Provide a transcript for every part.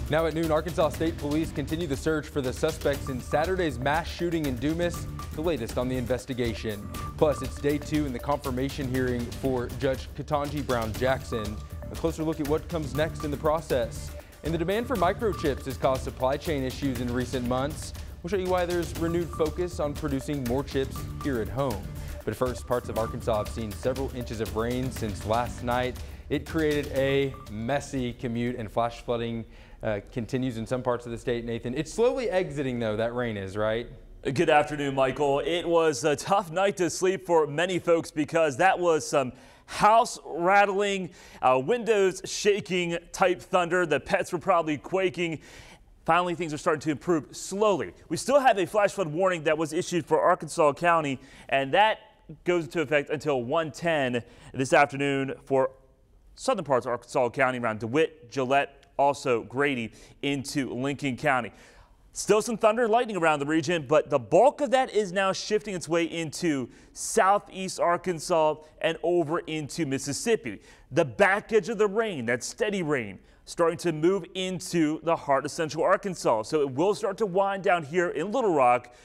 Now at noon, Arkansas State Police continue the search for the suspects in Saturday's mass shooting in Dumas, the latest on the investigation. Plus, it's day 2 in the confirmation hearing for Judge Ketanji Brown Jackson. A closer look at what comes next in the process. And the demand for microchips has caused supply chain issues in recent months. We'll show you why there's renewed focus on producing more chips here at home. But first, parts of Arkansas have seen several inches of rain since last night. It created a messy commute, and flash flooding continues in some parts of the state. Nathan, it's slowly exiting though, that rain is, right? Good afternoon, Michael. It was a tough night to sleep for many folks because that was some house rattling, windows shaking type thunder. The pets were probably quaking. Finally, things are starting to improve slowly. We still have a flash flood warning that was issued for Arkansas County, and that goes into effect until 1:10 this afternoon for southern parts of Arkansas County around DeWitt, Gillette, also Grady into Lincoln County. Still some thunder and lightning around the region, but the bulk of that is now shifting its way into southeast Arkansas and over into Mississippi. The back edge of the rain, that steady rain, starting to move into the heart of central Arkansas. So it will start to wind down here in Little Rock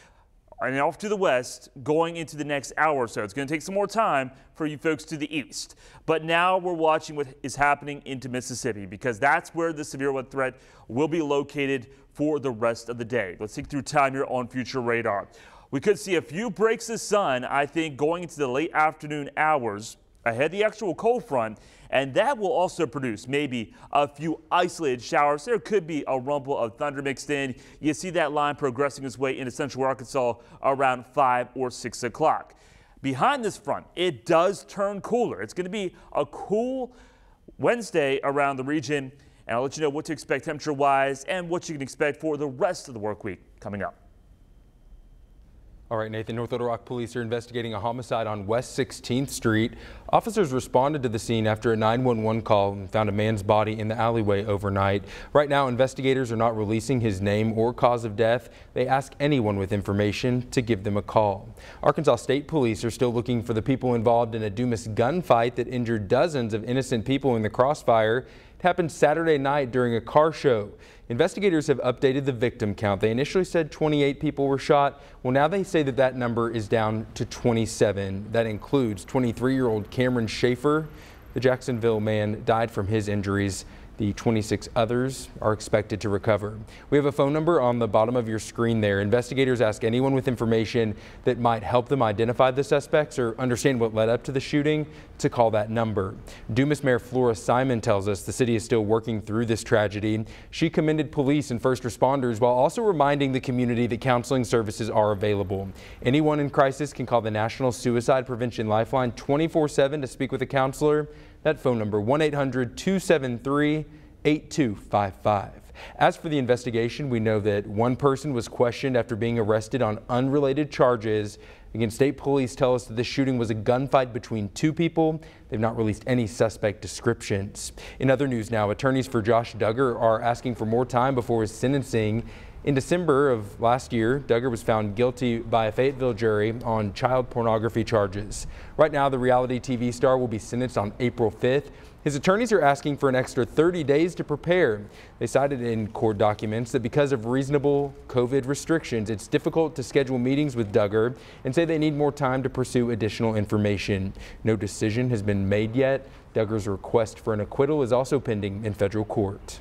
and off to the west going into the next hour or so. It's going to take some more time for you folks to the east. But now we're watching what is happening into Mississippi because that's where the severe weather threat will be located for the rest of the day. Let's take through time here on future radar. We could see a few breaks of sun, I think, going into the late afternoon hours ahead of the actual cold front, and that will also produce maybe a few isolated showers. There could be a rumble of thunder mixed in. You see that line progressing its way into central Arkansas around 5 or 6 o'clock. Behind this front, it does turn cooler. It's going to be a cool Wednesday around the region, and I'll let you know what to expect temperature-wise and what you can expect for the rest of the work week coming up. All right, Nathan, North Little Rock police are investigating a homicide on West 16th Street. Officers responded to the scene after a 911 call and found a man's body in the alleyway overnight. Right now, investigators are not releasing his name or cause of death. They ask anyone with information to give them a call. Arkansas State Police are still looking for the people involved in a Dumas gunfight that injured dozens of innocent people in the crossfire. It happened Saturday night during a car show. Investigators have updated the victim count. They initially said 28 people were shot. Well, now they say that that number is down to 27. That includes 23-year-old Cameron Schaefer. The Jacksonville man died from his injuries. The 26 others are expected to recover. We have a phone number on the bottom of your screen there. Investigators ask anyone with information that might help them identify the suspects or understand what led up to the shooting to call that number. Dumas Mayor Flora Simon tells us the city is still working through this tragedy. She commended police and first responders while also reminding the community that counseling services are available. Anyone in crisis can call the National Suicide Prevention Lifeline 24/7 to speak with a counselor. That phone number, 1-800-273-8255. As for the investigation, we know that one person was questioned after being arrested on unrelated charges. Again, state police tell us that the shooting was a gunfight between two people. They've not released any suspect descriptions. In other news now, attorneys for Josh Duggar are asking for more time before his sentencing. In December of last year, Duggar was found guilty by a Fayetteville jury on child pornography charges. Right now, the reality TV star will be sentenced on April 5th. His attorneys are asking for an extra 30 days to prepare. They cited in court documents that because of reasonable COVID restrictions, it's difficult to schedule meetings with Duggar and say they need more time to pursue additional information. No decision has been made yet. Duggar's request for an acquittal is also pending in federal court.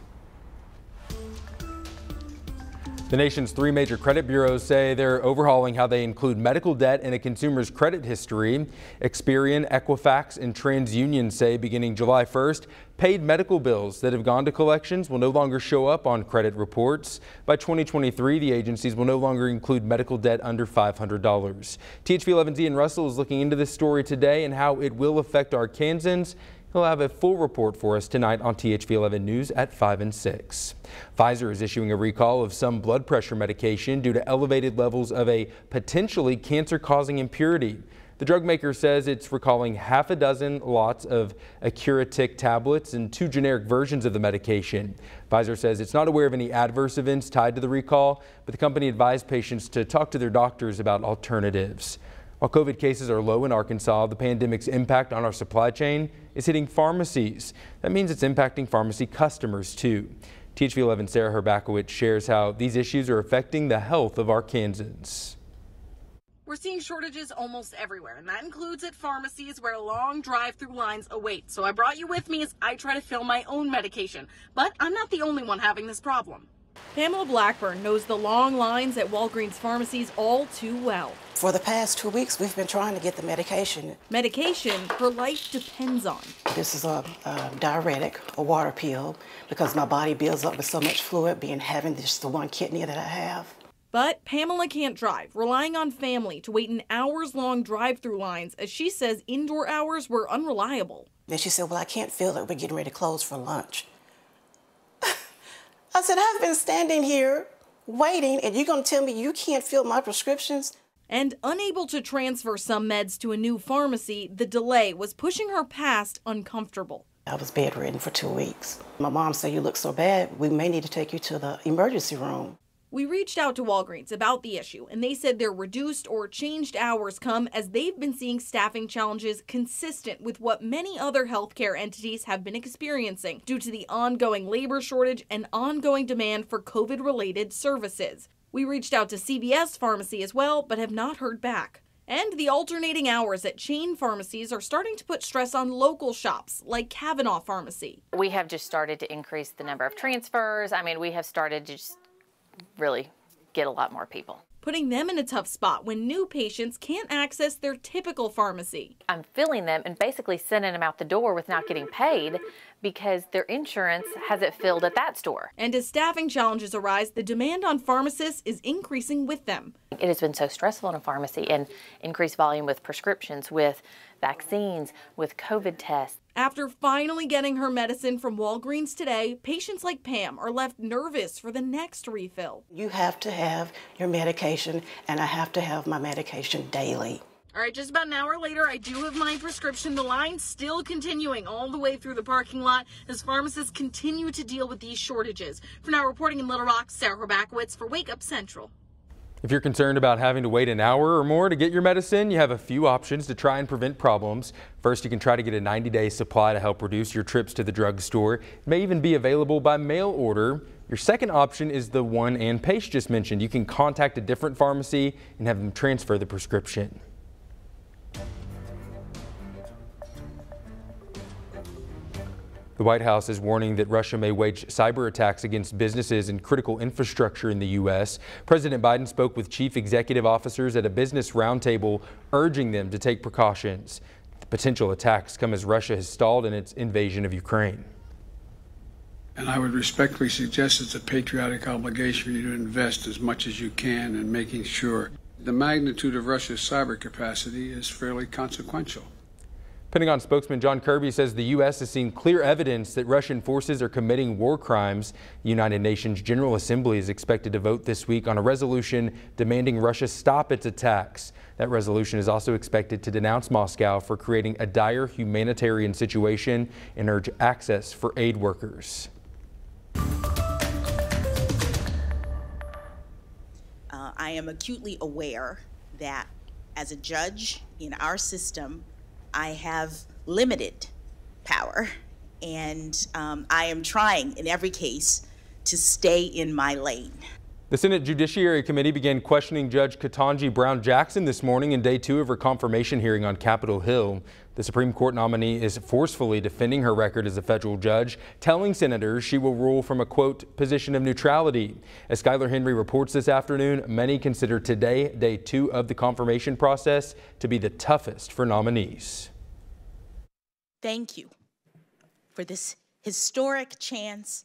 The nation's 3 major credit bureaus say they're overhauling how they include medical debt in a consumer's credit history. Experian, Equifax, and TransUnion say beginning July 1st, paid medical bills that have gone to collections will no longer show up on credit reports. By 2023, the agencies will no longer include medical debt under $500. THV 11's Ian Russell is looking into this story today and how it will affect Arkansans. He'll have a full report for us tonight on THV 11 News at 5 and 6. Pfizer is issuing a recall of some blood pressure medication due to elevated levels of a potentially cancer-causing impurity. The drug maker says it's recalling half a dozen lots of Accuratic tablets and 2 generic versions of the medication. Pfizer says it's not aware of any adverse events tied to the recall, but the company advised patients to talk to their doctors about alternatives. While COVID cases are low in Arkansas, the pandemic's impact on our supply chain is hitting pharmacies. That means it's impacting pharmacy customers too. THV 11 Sarah Herbakowicz shares how these issues are affecting the health of Arkansans. We're seeing shortages almost everywhere, and that includes at pharmacies where long drive-through lines await. So I brought you with me as I try to fill my own medication. But I'm not the only one having this problem. Pamela Blackburn knows the long lines at Walgreens pharmacies all too well. For the past 2 weeks, we've been trying to get the medication. Medication her life depends on. This is a diuretic, a water pill, because my body builds up with so much fluid, having just the one kidney that I have. But Pamela can't drive, relying on family to wait in hours-long drive-through lines, as she says indoor hours were unreliable. Then she said, well, I can't feel it. We're getting ready to close for lunch. I said, I've been standing here waiting, and you're going to tell me you can't fill my prescriptions? And unable to transfer some meds to a new pharmacy, the delay was pushing her past uncomfortable. I was bedridden for 2 weeks. My mom said, you look so bad, we may need to take you to the emergency room. We reached out to Walgreens about the issue, and they said their reduced or changed hours come as they've been seeing staffing challenges consistent with what many other healthcare entities have been experiencing due to the ongoing labor shortage and ongoing demand for COVID-related services. We reached out to CVS Pharmacy as well, but have not heard back. And the alternating hours at chain pharmacies are starting to put stress on local shops like Kavanaugh Pharmacy. We have just started to increase the number of transfers. I mean, we have started to just really get a lot more people. Putting them in a tough spot when new patients can't access their typical pharmacy. I'm filling them and basically sending them out the door with not getting paid because their insurance has it filled at that store. And as staffing challenges arise, the demand on pharmacists is increasing with them. It has been so stressful in a pharmacy, and increased volume with prescriptions, with vaccines, with COVID tests. After finally getting her medicine from Walgreens today, patients like Pam are left nervous for the next refill. You have to have your medication, and I have to have my medication daily. All right, just about an hour later, I do have my prescription. The line's still continuing all the way through the parking lot as pharmacists continue to deal with these shortages. For now, reporting in Little Rock, Sarah Herbakowicz for Wake Up Central. If you're concerned about having to wait an hour or more to get your medicine, you have a few options to try and prevent problems. First, you can try to get a 90-day supply to help reduce your trips to the drugstore. It may even be available by mail order. Your second option is the one Ann Pace just mentioned. You can contact a different pharmacy and have them transfer the prescription. The White House is warning that Russia may wage cyber attacks against businesses and critical infrastructure in the U.S. President Biden spoke with chief executive officers at a business roundtable, urging them to take precautions. The potential attacks come as Russia has stalled in its invasion of Ukraine. And I would respectfully suggest it's a patriotic obligation for you to invest as much as you can in making sure the magnitude of Russia's cyber capacity is fairly consequential. Pentagon spokesman John Kirby says the U.S. has seen clear evidence that Russian forces are committing war crimes. The United Nations General Assembly is expected to vote this week on a resolution demanding Russia stop its attacks. That resolution is also expected to denounce Moscow for creating a dire humanitarian situation and urge access for aid workers. I am acutely aware that as a judge in our system, I have limited power, and I am trying in every case to stay in my lane. The Senate Judiciary Committee began questioning Judge Ketanji Brown Jackson this morning in day 2 of her confirmation hearing on Capitol Hill. The Supreme Court nominee is forcefully defending her record as a federal judge, telling senators she will rule from a, quote, position of neutrality. As Skylar Henry reports this afternoon, many consider today, day 2 of the confirmation process, to be the toughest for nominees. Thank you for this historic chance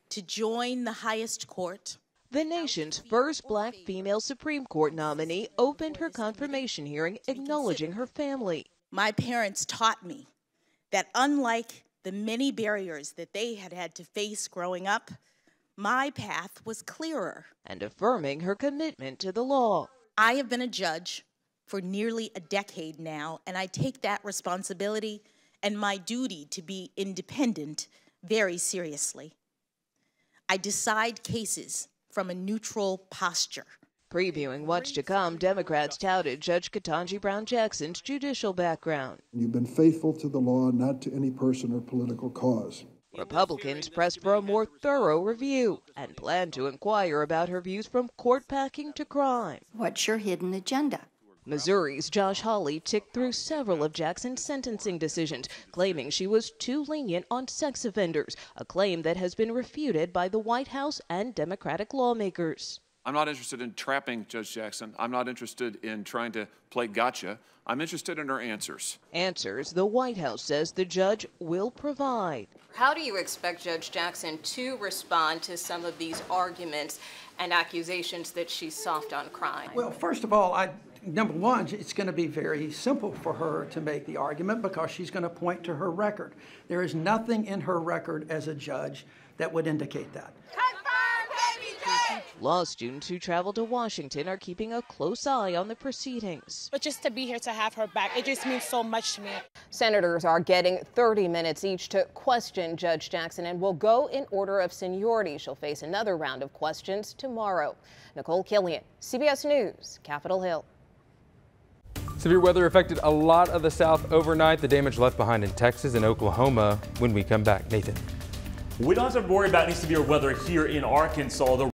to join the highest court. The nation's first black female Supreme Court nominee opened her confirmation hearing acknowledging her family. My parents taught me that unlike the many barriers that they had had to face growing up, my path was clearer. And affirming her commitment to the law. I have been a judge for nearly a decade now, and I take that responsibility and my duty to be independent very seriously. I decide cases from a neutral posture. Previewing what's to come, Democrats touted Judge Ketanji Brown Jackson's judicial background. You've been faithful to the law, not to any person or political cause. Republicans pressed for a more thorough review and plan to inquire about her views from court packing to crime. What's your hidden agenda? Missouri's Josh Hawley ticked through several of Jackson's sentencing decisions, claiming she was too lenient on sex offenders, a claim that has been refuted by the White House and Democratic lawmakers. I'm not interested in trapping Judge Jackson. I'm not interested in trying to play gotcha. I'm interested in her answers. Answers the White House says the judge will provide. How do you expect Judge Jackson to respond to some of these arguments and accusations that she's soft on crime? Well, first of all, number one, it's going to be very simple for her to make the argument because she's going to point to her record. There is nothing in her record as a judge that would indicate that. Law students who travel to Washington are keeping a close eye on the proceedings. But just to be here to have her back, it just means so much to me. Senators are getting 30 minutes each to question Judge Jackson and will go in order of seniority. She'll face another round of questions tomorrow. Nicole Killian, CBS News, Capitol Hill. Severe weather affected a lot of the South overnight. The damage left behind in Texas and Oklahoma. When we come back, Nathan. We don't have to worry about any severe weather here in Arkansas.